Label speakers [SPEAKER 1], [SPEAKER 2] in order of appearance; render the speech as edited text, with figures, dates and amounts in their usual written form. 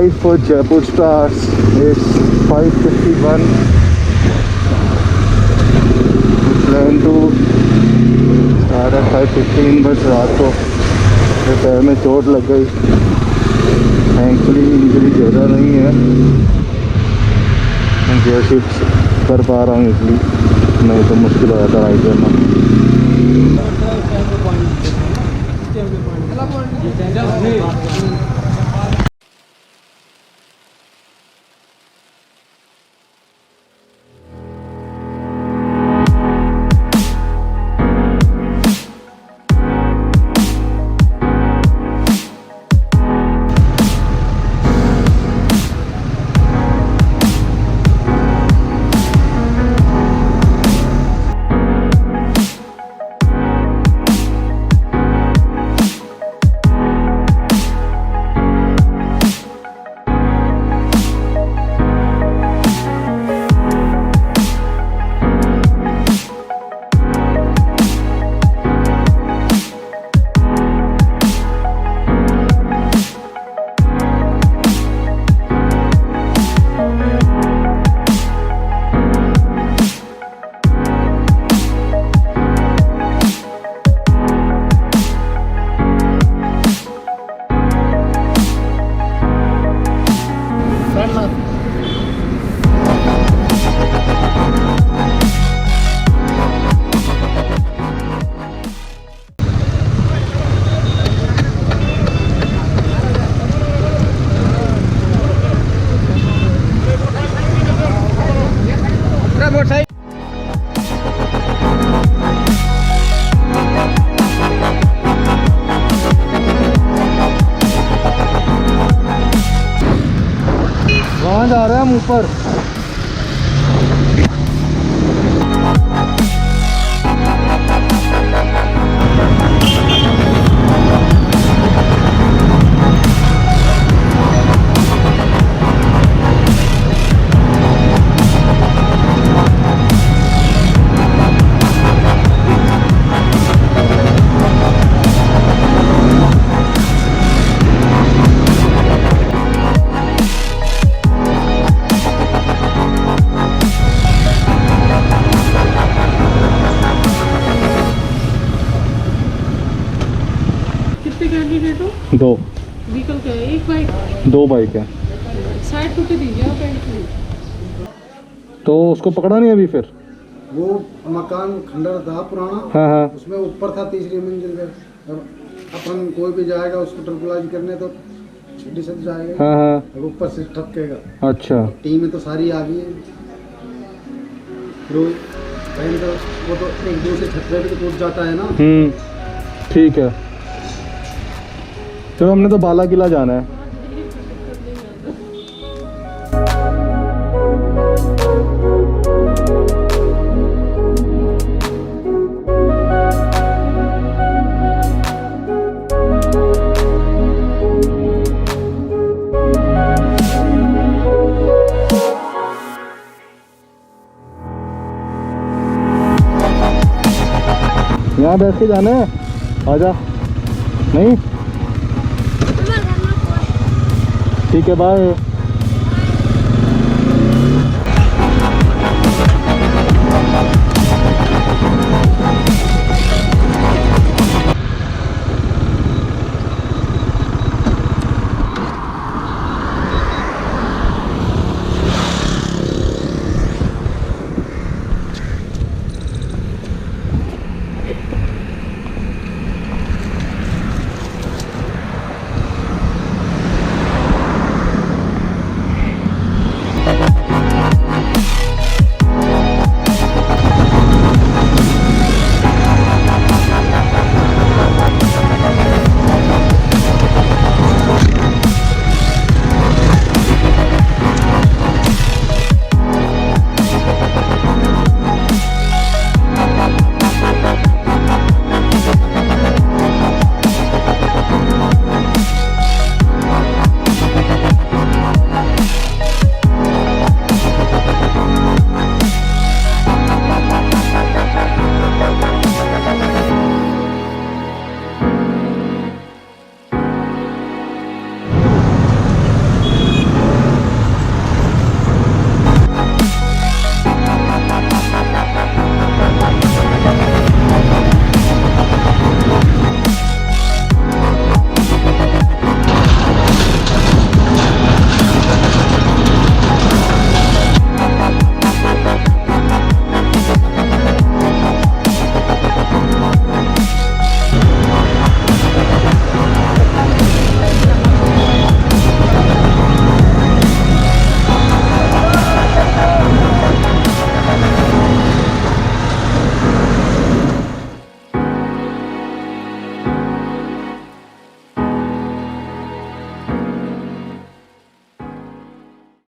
[SPEAKER 1] flight for Jaipur starts. It's 5:51. We plan to start at 5:15, but रात को पैर में चोट लग गई। थैंकफुली इंजरी ज़्यादा नहीं है, गियर शिफ्ट कर पा रहा हूँ इसलिए, नहीं तो मुश्किल हो जाता राइड करना। वहाँ जा रहे हैं हम ऊपर। दो
[SPEAKER 2] व्हीकल का है, एक बाइक,
[SPEAKER 1] दो बाइक है।
[SPEAKER 2] साइड टूटे दीजिए आप।
[SPEAKER 1] तो उसको पकड़ा नहीं अभी फिर?
[SPEAKER 3] वो मकान खंडर था पुराना,
[SPEAKER 1] हाँ हाँ,
[SPEAKER 3] उसमें ऊपर था तीसरी मंजिल पे। अपन कोई भी जाएगा उसको ट्रिपलाइज करने तो छठी से जाएगा।
[SPEAKER 1] हाँ हाँ,
[SPEAKER 3] ऊपर से ठपकेगा।
[SPEAKER 1] अच्छा,
[SPEAKER 3] टीम में तो सारी आ गई है। तो वो तो एक दूसरे छतरे पे टूट जाता है ना।
[SPEAKER 1] ठीक है। चलो हमने तो बाला किला जाना है। यहाँ बैठ के जाना है, आजा। नहीं ठीक है, बाय।